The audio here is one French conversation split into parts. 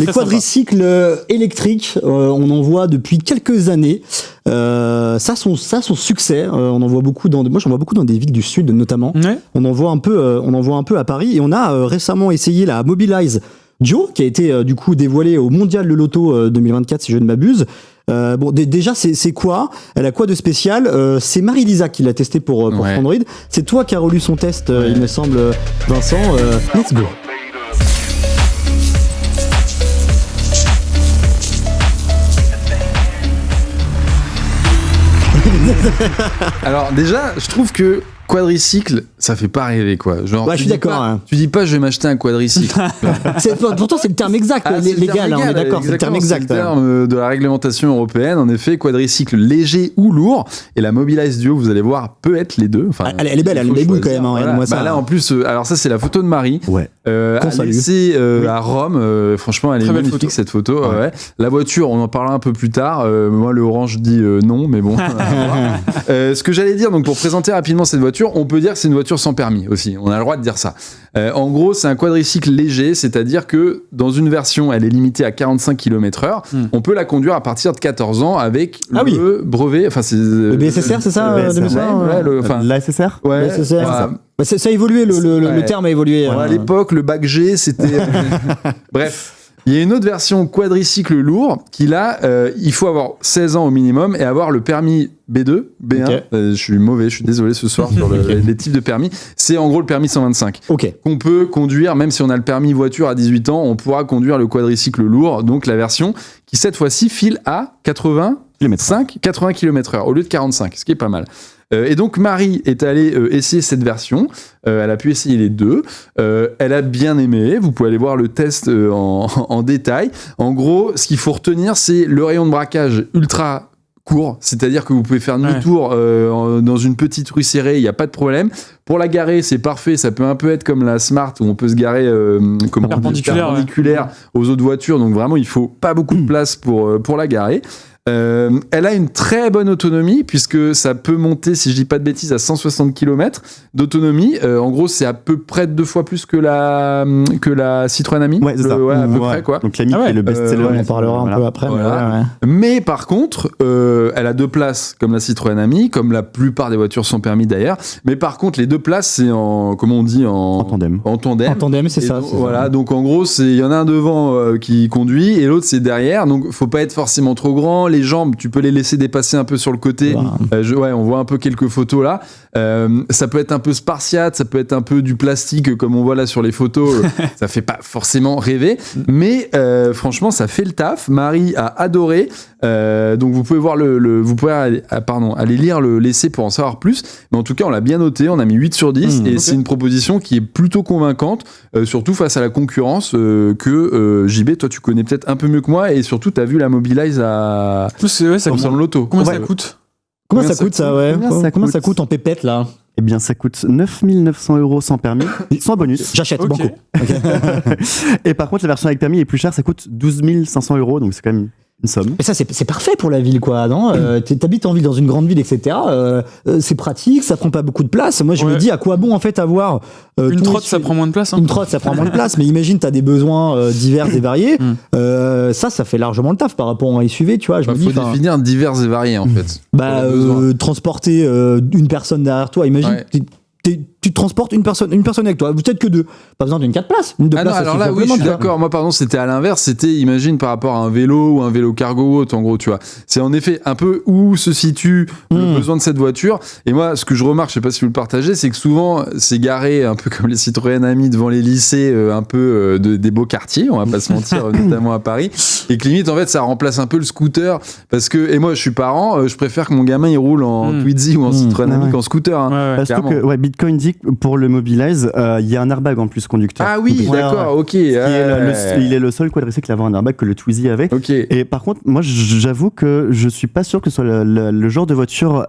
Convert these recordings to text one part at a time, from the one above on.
Les quadricycles électriques, on en voit depuis quelques années. Ça son succès. On en voit beaucoup moi j'en vois beaucoup dans des villes du sud notamment. Ouais. On en voit un peu à Paris. Et on a récemment essayé la Mobilize Duo, qui a été du coup dévoilée au Mondial de l'Auto 2024, si je ne m'abuse. Déjà, c'est quoi? Elle a quoi de spécial? C'est Marie-Lisa qui l'a testé pour Android. C'est toi qui as relu son test, il me semble, Vincent. Let's go. Alors déjà, je trouve que quadricycle, ça fait pas rêver quoi. Genre, je suis d'accord. Tu dis pas je vais m'acheter un quadricycle. Pourtant c'est le terme exact, légal, on est d'accord, c'est le terme exact. C'est le terme de la réglementation européenne. En effet, quadricycle léger ou lourd. Et la Mobilize Duo, vous allez voir, peut être les deux. Enfin, elle est belle, elle est belle quand même. Voilà. Là en plus, alors ça c'est la photo de Marie. Ouais. À laisser à Rome. Franchement, elle est magnifique cette photo. Ouais. La voiture, on en parlera un peu plus tard. Moi, le orange dit non, mais bon. Ce que j'allais dire, donc pour présenter rapidement cette voiture, on peut dire que c'est une voiture sans permis aussi. On a le droit de dire ça. En gros, c'est un quadricycle léger, c'est-à-dire que dans une version, elle est limitée à 45 km/h. On peut la conduire à partir de 14 ans avec le brevet. Enfin, c'est le BSSR, c'est ça, la SSR. Ouais. La SSR. Ça a évolué. Le terme a évolué. À l'époque, le bac G, c'était. Bref. Il y a une autre version quadricycle lourd qui là, il faut avoir 16 ans au minimum et avoir le permis B2, B1. Okay. Je suis mauvais, je suis désolé ce soir sur les types de permis. C'est en gros le permis 125. Qu'on peut conduire, même si on a le permis voiture à 18 ans, on pourra conduire le quadricycle lourd, donc la version qui cette fois-ci file à 80 km/h au lieu de 45, ce qui est pas mal. Et donc Marie est allée essayer cette version, elle a pu essayer les deux, elle a bien aimé, vous pouvez aller voir le test en détail. En gros, ce qu'il faut retenir, c'est le rayon de braquage ultra court, c'est-à-dire que vous pouvez faire demi-tour dans une petite rue serrée, il n'y a pas de problème. Pour la garer, c'est parfait, ça peut un peu être comme la Smart où on peut se garer perpendiculaire aux autres voitures, donc vraiment il ne faut pas beaucoup de place pour la garer. Elle a une très bonne autonomie puisque ça peut monter, si je dis pas de bêtises, à 160 km d'autonomie. En gros, c'est à peu près 2 fois plus que la Citroën Ami. Ouais, c'est ça. À peu près quoi. Donc l'Ami est le best-seller. On en parlera un peu après. Voilà. Mais par contre, elle a 2 places comme la Citroën Ami, comme la plupart des voitures sans permis d'ailleurs. Mais par contre, les 2 places, c'est en tandem. En tandem, c'est ça. Voilà. Donc en gros, il y en a un devant qui conduit et l'autre c'est derrière. Donc faut pas être forcément trop grand. Les jambes, tu peux les laisser dépasser un peu sur le côté. On voit un peu quelques photos là. Ça peut être un peu spartiate, ça peut être un peu du plastique comme on voit là sur les photos. Ça fait pas forcément rêver, mais franchement, ça fait le taf. Marie a adoré. Donc vous pouvez voir vous pouvez aller lire l'essai pour en savoir plus. Mais en tout cas, on l'a bien noté. On a mis 8 sur 10 et c'est une proposition qui est plutôt convaincante, surtout face à la concurrence que JB, toi tu connais peut-être un peu mieux que moi et surtout tu as vu la Mobilize à l'auto. Comment ça coûte? Combien ça coûte ça coûte en pépette là? Eh bien, ça coûte 9 900 € sans permis, sans bonus. J'achète, banco. Et par contre, la version avec permis est plus chère, ça coûte 12 500 €, donc c'est quand même une somme. Mais ça, c'est parfait pour la ville, quoi, non? T'habites en ville, dans une grande ville, etc. C'est pratique, ça prend pas beaucoup de place. Moi, je me dis, à quoi bon, en fait, avoir... une trotte, ça prend moins de place. Une trotte, ça prend moins de place, mais imagine, t'as des besoins divers et variés. Ça fait largement le taf par rapport à un SUV, tu vois. Faut définir divers et variés, en fait. Transporter une personne derrière toi, imagine... Tu transportes une personne avec toi, peut-être que 2. Pas besoin d'une 4 places. Une 2 places, alors là, oui, je suis d'accord. Moi, pardon, c'était à l'inverse. C'était, imagine, par rapport à un vélo ou un vélo cargo ou autre, en gros, tu vois. C'est en effet un peu où se situe le besoin de cette voiture. Et moi, ce que je remarque, je sais pas si vous le partagez, c'est que souvent, c'est garé un peu comme les Citroën Ami devant les lycées, un peu des beaux quartiers, on va pas se mentir, notamment à Paris. Et que limite, en fait, ça remplace un peu le scooter. Parce que, et moi, je suis parent, je préfère que mon gamin, il roule en Twizy ou en Citroën Ami qu'en scooter. Hein, surtout que, Bitcoin dit pour le Mobilize, il y a un airbag en plus conducteur. Ah oui, d'accord, ok. Il est le seul quadricycle à avoir un airbag que le Twizy avait. Okay. Et par contre, moi, j'avoue que je suis pas sûr que ce soit le genre de voiture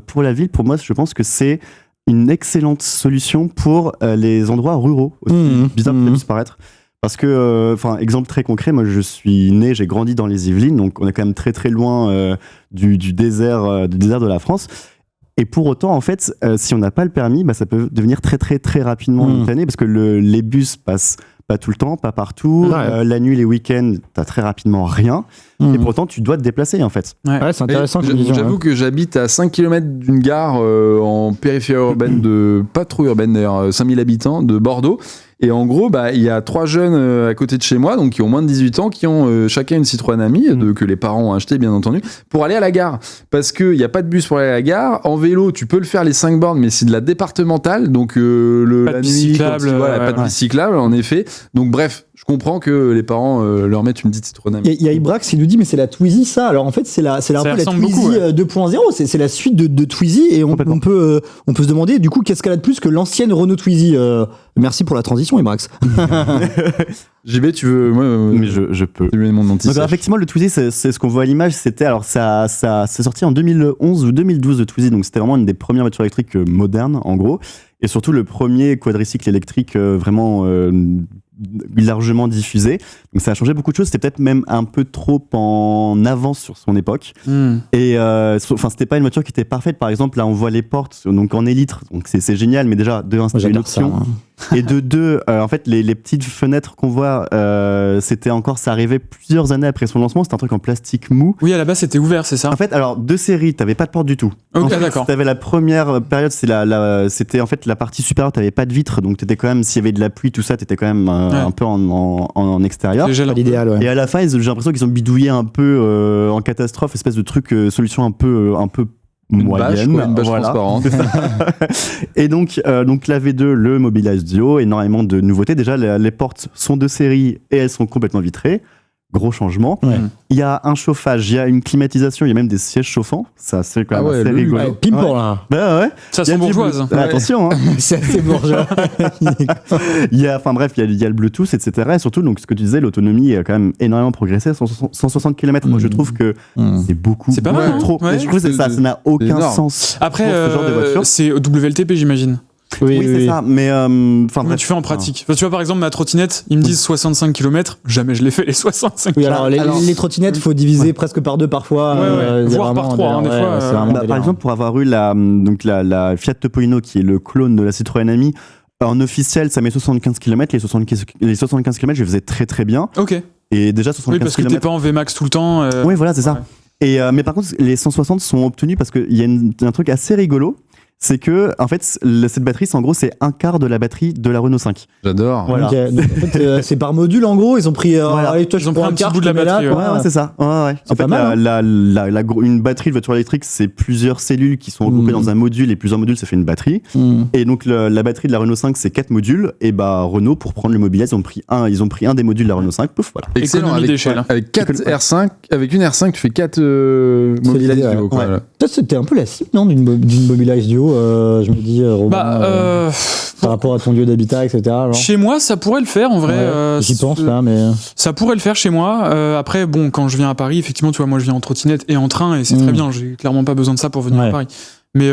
pour la ville. Pour moi, je pense que c'est une excellente solution pour les endroits ruraux, aussi bizarre que ça puisse paraître. Parce que, exemple très concret, moi j'ai grandi dans les Yvelines, donc on est quand même très très loin du désert de la France. Et pour autant, en fait, si on n'a pas le permis, ça peut devenir très très très rapidement montané parce que les bus passent pas tout le temps, pas partout. La nuit, les week-ends, t'as très rapidement rien. Et pourtant, tu dois te déplacer, en fait. Ouais, c'est intéressant. J'avoue que j'habite à 5 km d'une gare en périphérie urbaine pas trop urbaine d'ailleurs, 5000 habitants de Bordeaux. Et en gros, il y a 3 jeunes à côté de chez moi, donc qui ont moins de 18 ans, qui ont chacun une Citroën Ami, que les parents ont acheté, bien entendu, pour aller à la gare. Parce qu'il n'y a pas de bus pour aller à la gare. En vélo, tu peux le faire les 5 bornes, mais c'est de la départementale. Donc, pas la de nuit, cyclable, pas de piste cyclable, en effet. Donc, bref, je comprends que les parents leur mettent une petite Citroën Ami. Il y a Ibrax qui nous dit, mais c'est la Twizy, ça. Alors, en fait, c'est un peu la Twizy beaucoup, 2.0. C'est la suite de Twizy. Et on peut se demander, du coup, qu'est-ce qu'elle a de plus que l'ancienne Renault Twizy Merci pour la transition, Ibrax. JB, tu veux... Mais je peux. Donc, effectivement, le Twizy, c'est ce qu'on voit à l'image. C'était, alors, c'est sorti en 2011 ou 2012, le Twizy. Donc, c'était vraiment une des premières voitures électriques modernes, en gros. Et surtout, le premier quadricycle électrique vraiment largement diffusé. Donc, ça a changé beaucoup de choses. C'était peut-être même un peu trop en avance sur son époque. Et, c'était pas une voiture qui était parfaite. Par exemple, là, on voit les portes, donc en élytre. Donc, c'est génial. Mais déjà, de un, c'était une option. Et de deux, en fait, les petites fenêtres qu'on voit, ça arrivait plusieurs années après son lancement. C'était un truc en plastique mou. Oui, à la base, c'était ouvert, c'est ça? En fait, alors, deux séries, t'avais pas de porte du tout. Ok, en fait, d'accord. T'avais la première période, c'était en fait la partie supérieure, t'avais pas de vitre, donc t'étais quand même, s'il y avait de la pluie, tout ça, t'étais quand même un peu en extérieur. C'est l'idéal, ouais. Et à la fin, j'ai l'impression qu'ils ont bidouillé un peu en catastrophe, espèce de truc, solution un peu moyenne, une bâche transparente. Et donc la V2, le Mobilize Duo, énormément de nouveautés. Déjà, les portes sont de série et elles sont complètement vitrées. Gros changement. Ouais. Il y a un chauffage, il y a une climatisation, il y a même des sièges chauffants. Ça, c'est quand même assez rigolo. Ouais, pimp là. Ouais. Ça sent bourgeoise. Attention, hein. C'est assez bourgeois. Il y a le Bluetooth, etc. Et surtout, donc, ce que tu disais, l'autonomie a quand même énormément progressé. 160 km. Moi, je trouve que c'est beaucoup. C'est pas mal. Trop. Ouais. Je trouve que ça n'a aucun sens. Après, pour ce genre de voiture. c'est WLTP, j'imagine. Oui, c'est ça. Mais comment tu fais en pratique? Tu vois, par exemple, ma trottinette, ils me disent 65 km. Jamais je l'ai fait, les 65 km. Oui, alors, les trottinettes, il faut diviser presque par 2 parfois. Voire par 3, des fois. Par exemple, pour avoir eu la Fiat Topolino, qui est le clone de la Citroën Ami, en officiel, ça met 75 km. Les 75 km, je les faisais très très bien. Ok. Et déjà 75 km. Oui, parce que t'es pas en VMAX tout le temps. Oui, voilà, c'est ça. Et, mais par contre, les 160 sont obtenus parce qu'il y a un truc assez rigolo. C'est que, en fait, cette batterie, en gros, c'est un quart de la batterie de la Renault 5. J'adore. Voilà. Okay. Donc, en fait, c'est par module, en gros. Ils ont pris, allez, toi, ils ont pris un petit bout de la batterie. Ouais, c'est ça. Ouais. En fait, une batterie de voiture électrique, c'est plusieurs cellules qui sont regroupées dans un module, et plusieurs modules, ça fait une batterie. Et donc, la batterie de la Renault 5, c'est 4 modules. Et Renault, pour prendre le Mobilize, ils ont pris un des modules de la Renault 5. Pouf, voilà. Excellent. Avec 4 R5, avec une R5, tu fais 4 Mobilize Duo. Peut-être c'était un peu la cible, non, d'une Mobilize Duo. Je me dis, Robin, par rapport à ton lieu d'habitat, etc. Genre. Chez moi, ça pourrait le faire, en vrai. J'y pense, là, mais... Ça pourrait le faire chez moi. Après, bon, quand je viens à Paris, effectivement, tu vois, moi, je viens en trottinette et en train, et c'est très bien. J'ai clairement pas besoin de ça pour venir à Paris. Mais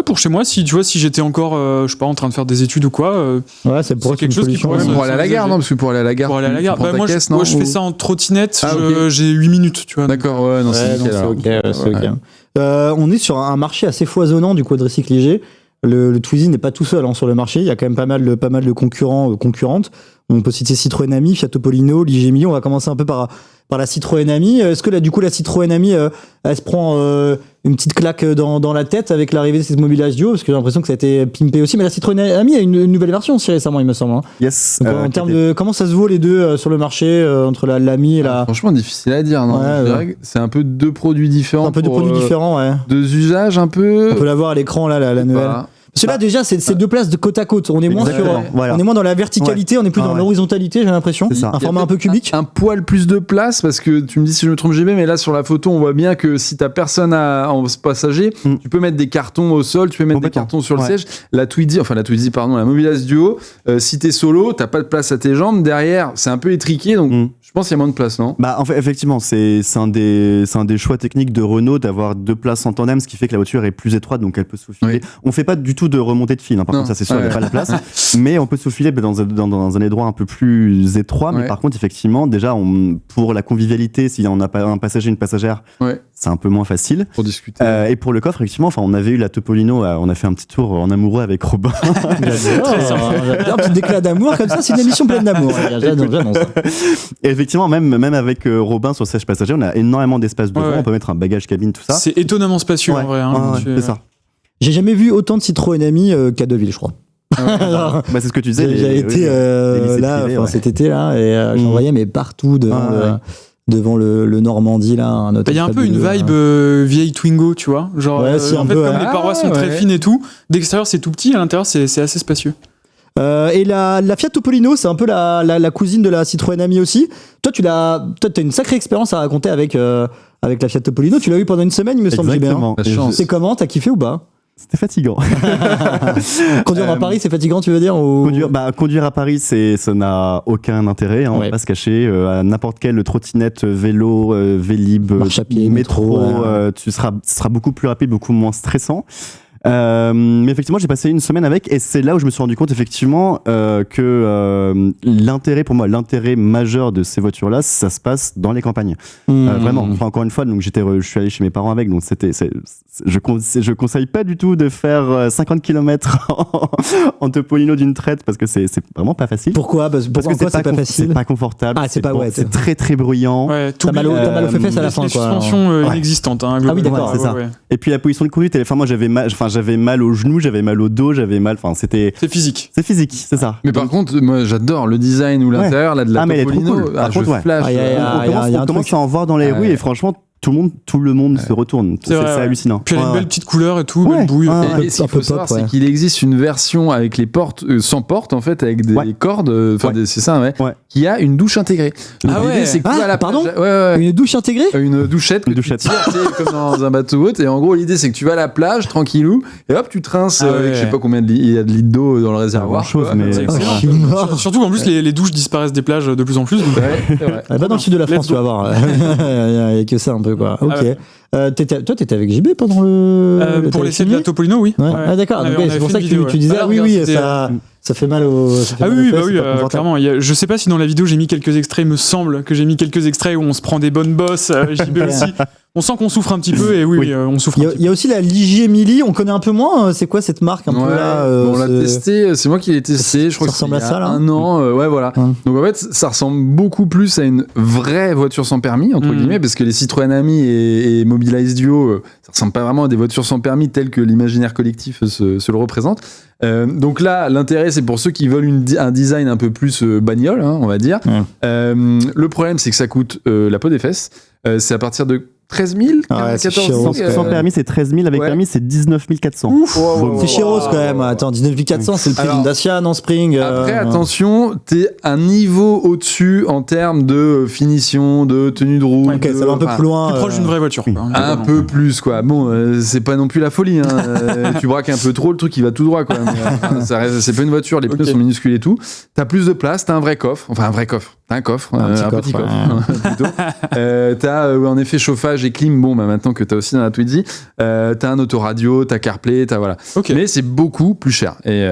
pour chez moi, si j'étais encore, je sais pas, en train de faire des études ou quoi. C'est quelque chose qui pourrait. Pour aller à la gare, non? Parce que pour aller à la gare. Moi, je fais ça en trottinette. J'ai 8 minutes, tu vois. D'accord, ouais, non, c'est ok. On est sur un marché assez foisonnant du quadricycle léger. Le Twizy n'est pas tout seul sur le marché. Il y a quand même pas mal de concurrentes. On peut citer Citroën Ami, Fiat Topolino, l'IGMI. On va commencer un peu par la Citroën Ami. Est-ce que là, du coup, la Citroën Ami, elle se prend une petite claque dans la tête avec l'arrivée de cette Mobilize Duo? Parce que j'ai l'impression que ça a été pimpé aussi. Mais la Citroën Ami a une nouvelle version aussi récemment, il me semble. Yes. Donc, en termes de comment ça se vaut les deux sur le marché entre l'Ami et la... Franchement, difficile à dire, non? Je dirais que c'est un peu deux produits différents. Un peu deux produits différents, ouais. Deux usages un peu. On peut la voir à l'écran, là, la nouvelle. Parce que là, déjà, c'est deux places de côte à côte. On est moins on est moins dans la verticalité, on est plus dans l'horizontalité, j'ai l'impression. C'est ça. Un format un peu cubique. Un poil plus de place, parce que tu me dis si je me trompe, GB, mais là, sur la photo, on voit bien que si t'as personne en passager, tu peux mettre des cartons au sol, tu peux mettre des cartons sur le siège. La Mobilize Duo, si t'es solo, t'as pas de place à tes jambes. Derrière, c'est un peu étriqué, donc je pense qu'il y a moins de place, non? En fait, effectivement, c'est un des choix techniques de Renault d'avoir deux places en tandem, ce qui fait que la voiture est plus étroite, donc elle peut se faufiler. On fait pas du tout tout de remontée de fil. Par contre, ça c'est sûr, il n'y a pas la place. Mais on peut se faufiler dans un endroit un peu plus étroit. Mais par contre, effectivement, déjà, pour la convivialité, s'il y en a pas un passager, une passagère, c'est un peu moins facile. Pour discuter. Et pour le coffre, effectivement, on avait eu la Topolino, on a fait un petit tour en amoureux avec Robin. J'adore, un petit déclat d'amour comme ça, c'est une émission pleine d'amour. J'adore ça. Et effectivement, même avec Robin sur siège passager, on a énormément d'espace devant, on peut mettre un bagage cabine, tout ça. C'est étonnamment spacieux en vrai. C'est ça. J'ai jamais vu autant de Citroën Ami qu'à Deauville, je crois. C'est ce que tu disais. J'ai été là, cet été là, et j'en voyais mais partout devant le Normandie là. Il y a un peu une vibe vieille Twingo, tu vois. Genre, en fait, comme les parois sont très fines et tout, d'extérieur c'est tout petit, à l'intérieur c'est assez spacieux. Et la Fiat Topolino, c'est un peu la cousine de la Citroën Ami aussi. Toi, t'as une sacrée expérience à raconter avec la Fiat Topolino. Tu l'as eu pendant une semaine, il me semble. Exactement. C'est comment? T'as kiffé ou pas? C'était fatigant. Conduire à Paris, c'est fatigant, tu veux dire ou... Conduire à Paris, ça n'a aucun intérêt. On va pas se cacher. À n'importe quelle trottinette, vélo, Vélib, marche à pied, métro, ce sera beaucoup plus rapide, beaucoup moins stressant. Mais effectivement, j'ai passé une semaine avec, et c'est là où je me suis rendu compte effectivement que l'intérêt majeur de ces voitures-là, ça se passe dans les campagnes. Vraiment. Enfin, encore une fois, donc je suis allé chez mes parents avec, donc je conseille pas du tout de faire 50 km en Topolino d'une traite parce que c'est vraiment pas facile. Pourquoi? Parce que c'est pas facile. C'est pas confortable. Ah, c'est très très bruyant. Ouais, t'as mal aux fesses à la fin, quoi. Suspension inexistante. Ah oui, d'accord. C'est ça. Et puis la position de conduite, moi j'avais mal aux genoux, j'avais mal au dos, c'était... C'est physique. C'est physique, c'est ça. Mais par contre, moi j'adore le design ou l'intérieur là, de la Topolino. Cool. Je flash. On commence à en voir dans les rues et franchement, tout le monde se retourne. C'est hallucinant. Puis elle a une belle petite couleur et tout, belle bouille. Et ce qu'il faut savoir, c'est qu'il existe une version avec les portes, sans porte en fait, avec des cordes, c'est ça, qui a une douche intégrée. L'idée, c'est que tu vas à la pardon, une douche intégrée, une douchette, comme dans un bateau haute. Et en gros, l'idée, c'est que tu vas à la plage tranquillou, et hop, tu te rinces avec je sais pas combien il y a de litres d'eau dans le réservoir. Surtout qu'en plus, les douches disparaissent des plages de plus en plus. Va dans le sud de la France, tu vas voir. Il y a que ça un peu. Quoi. Ok. Toi, t'étais avec JB pendant le. Pour l'essai de la Topolino, oui. Ah, d'accord. C'est pour ça que tu disais, ça fait mal au. Oui, clairement. Je sais pas si dans la vidéo j'ai mis quelques extraits, il me semble que j'ai mis quelques extraits où on se prend des bonnes bosses, JB aussi. On sent qu'on souffre un petit peu, et on souffre. Il y a aussi la Ligier Mili, on connaît un peu moins. C'est quoi cette marque un peu là on l'a testé, c'est moi qui l'ai testé, je crois que ça ressemble à ça là. Un an, voilà. Donc en fait, ça ressemble beaucoup plus à une vraie voiture sans permis, entre guillemets, parce que les Citroën Ami et Mobilize Duo, ça ressemble pas vraiment à des voitures sans permis telles que l'imaginaire collectif se le représente. Donc là, l'intérêt, c'est pour ceux qui veulent un design un peu plus bagnole, on va dire. Le problème, c'est que ça coûte la peau des fesses. C'est à partir de 13 000, 14 000. Sans permis, c'est 13 000. Avec permis, c'est 19 400. C'est chéros quand même. Attends, 19 400, c'est le prix d'une Dacia, non Spring. Après, attention, t'es un niveau au-dessus en termes de finition, de tenue de route. Ok, ça va un peu plus loin. Plus proche d'une vraie voiture. Un peu plus, quoi. Bon, c'est pas non plus la folie. Tu braques un peu trop, le truc il va tout droit, quoi. C'est pas une voiture, les pneus sont minuscules et tout. T'as plus de place, t'as un vrai coffre. Enfin, un vrai coffre. T'as un coffre, un petit coffre. Plutôt. T'as en effet chauffage et clim, maintenant que t'as aussi dans la Twizy, t'as un autoradio, t'as CarPlay, voilà. Mais c'est beaucoup plus cher. Et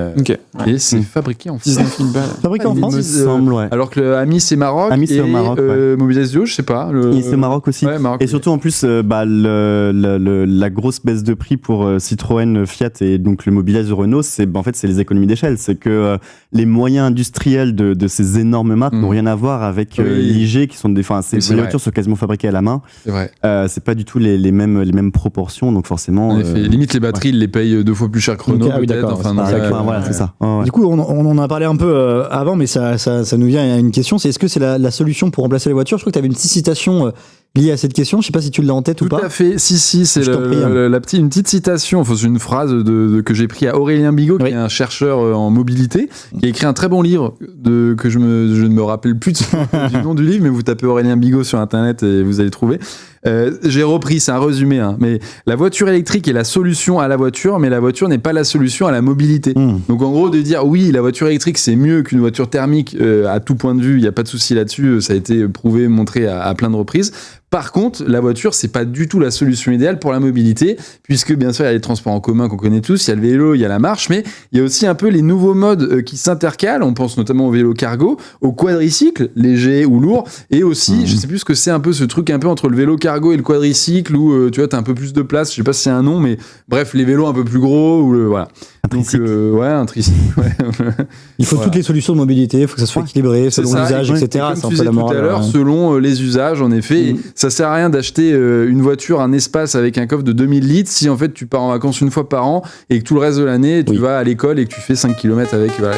c'est fabriqué en France. 19 000 balles. Fabriqué en France, il semble, alors que le Ami c'est Maroc. C'est au Maroc. Mobilize Duo, je sais pas. C'est Maroc aussi. Et surtout en plus, la grosse baisse de prix pour Citroën, Fiat et donc le Mobilize de Renault, c'est les économies d'échelle. C'est que les moyens industriels de ces énormes marques n'ont rien à voir avec l'IG, qui sont des voitures sont quasiment fabriquées à la main. C'est vrai. C'est pas du tout les mêmes proportions, donc forcément. En effet, limite les batteries, ils les payent 2 fois plus cher que Renault. Peut-être. C'est ça. Du coup, on en a parlé un peu avant, mais ça nous vient à une question. C'est est-ce que c'est la solution pour remplacer les voitures? Je crois que tu avais une petite citation liée à cette question. Je sais pas si tu l'as en tête ou pas. Tout à fait. Si, c'est une petite citation. C'est une phrase que j'ai pris à Aurélien Bigot, qui est un chercheur en mobilité, qui a écrit un très bon livre que je ne me rappelle plus du nom du livre, mais vous tapez Aurélien Bigot sur Internet et vous allez trouver. J'ai repris, c'est un résumé, mais la voiture électrique est la solution à la voiture, mais la voiture n'est pas la solution à la mobilité. Donc en gros, de dire oui, la voiture électrique c'est mieux qu'une voiture thermique à tout point de vue, il n'y a pas de souci là-dessus, ça a été prouvé, montré à plein de reprises. Par contre, la voiture, c'est pas du tout la solution idéale pour la mobilité, puisque bien sûr, il y a les transports en commun qu'on connaît tous, il y a le vélo, il y a la marche, mais il y a aussi un peu les nouveaux modes qui s'intercalent. On pense notamment au vélo cargo, au quadricycle, léger ou lourd, et aussi, je sais plus ce que c'est un peu ce truc un peu entre le vélo cargo et le quadricycle, où tu vois, t'as un peu plus de place, je sais pas si c'est un nom, mais bref, les vélos un peu plus gros, ou voilà. Donc, un tricycle. Il faut toutes les solutions de mobilité, il faut que ça soit équilibré selon l'usage, etc. Comme tu disais tout à l'heure, selon les usages, en effet. Ça sert à rien d'acheter une voiture, un espace avec un coffre de 2000 litres si en fait tu pars en vacances une fois par an et que tout le reste de l'année tu vas à l'école et que tu fais 5 km avec. Voilà.